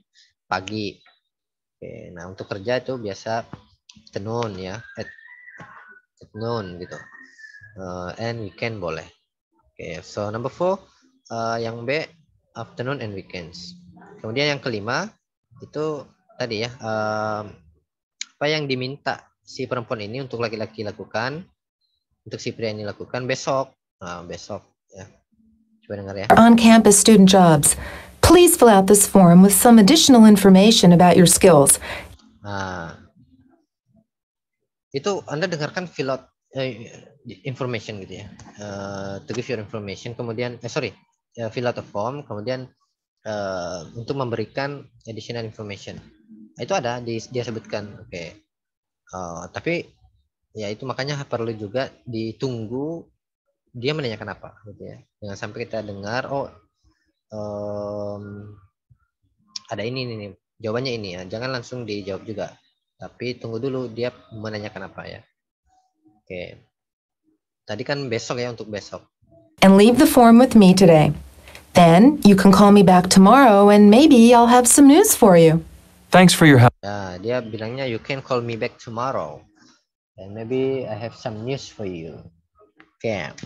pagi. Oke, nah untuk kerja itu biasa afternoon ya, afternoon gitu. And weekend boleh. Oke, so number 4 yang B afternoon and weekends. Kemudian yang kelima itu tadi ya apa yang diminta si perempuan ini untuk laki-laki lakukan, untuk si pria ini lakukan besok. Besok ya. Coba dengar ya. On-campus student jobs. Please fill out this form with some additional information about your skills. Itu Anda dengarkan fill out information gitu ya. To give your information, kemudian fill out a form, kemudian untuk memberikan additional information. Itu ada dia sebutkan. Oke. Tapi ya itu makanya perlu juga ditunggu dia menanyakan apa gitu ya. Jangan sampai kita dengar ada ini nih jawabannya ini ya. Jangan langsung dijawab juga. Tapi tunggu dulu dia menanyakan apa ya. Oke. Tadi kan besok ya, untuk besok. And leave the form with me today. Then you can call me back tomorrow and maybe I'll have some news for you. Thanks for your help. Ya, dia bilangnya you can call me back tomorrow. And maybe I have some news for you. Oke.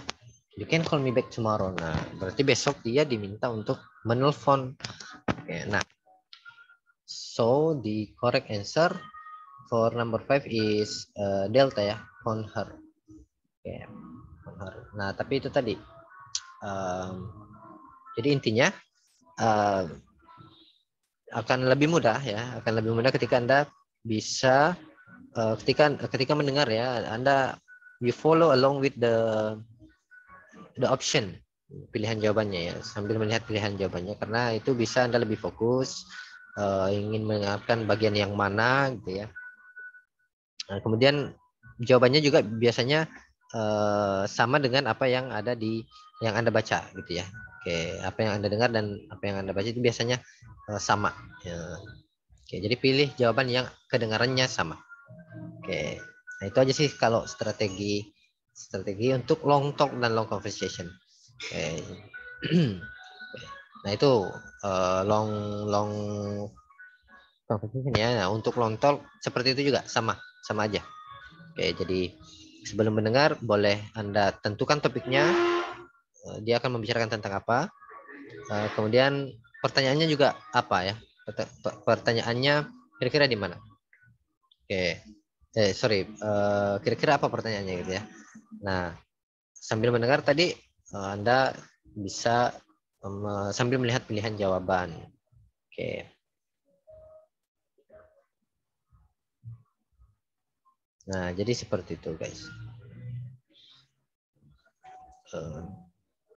You can call me back tomorrow. Nah, berarti besok dia diminta untuk menelpon. Oke, nah. So, the correct answer for number 5 is delta ya, phone her. Oke, phone her. Nah, tapi itu tadi. Jadi intinya akan lebih mudah ya, akan lebih mudah ketika Anda bisa ketika mendengar ya, Anda you follow along with the option, pilihan jawabannya ya, sambil melihat pilihan jawabannya, karena itu bisa Anda lebih fokus ingin mendengarkan bagian yang mana gitu ya. Nah, kemudian jawabannya juga biasanya sama dengan apa yang ada di yang Anda baca gitu ya. Oke, apa yang Anda dengar dan apa yang Anda baca itu biasanya sama. Ya. Oke, jadi pilih jawaban yang kedengarannya sama. Oke, nah itu aja sih kalau strategi untuk long talk dan long conversation. Oke. Nah itu long conversation ya. Nah, untuk long talk seperti itu juga sama aja. Oke, jadi sebelum mendengar boleh Anda tentukan topiknya. Dia akan membicarakan tentang apa. Kemudian pertanyaannya juga apa ya? Pertanyaannya kira-kira di mana? Oke. Kira-kira apa pertanyaannya gitu ya. Nah, sambil mendengar tadi Anda bisa sambil melihat pilihan jawaban. Oke. Nah, jadi seperti itu, guys.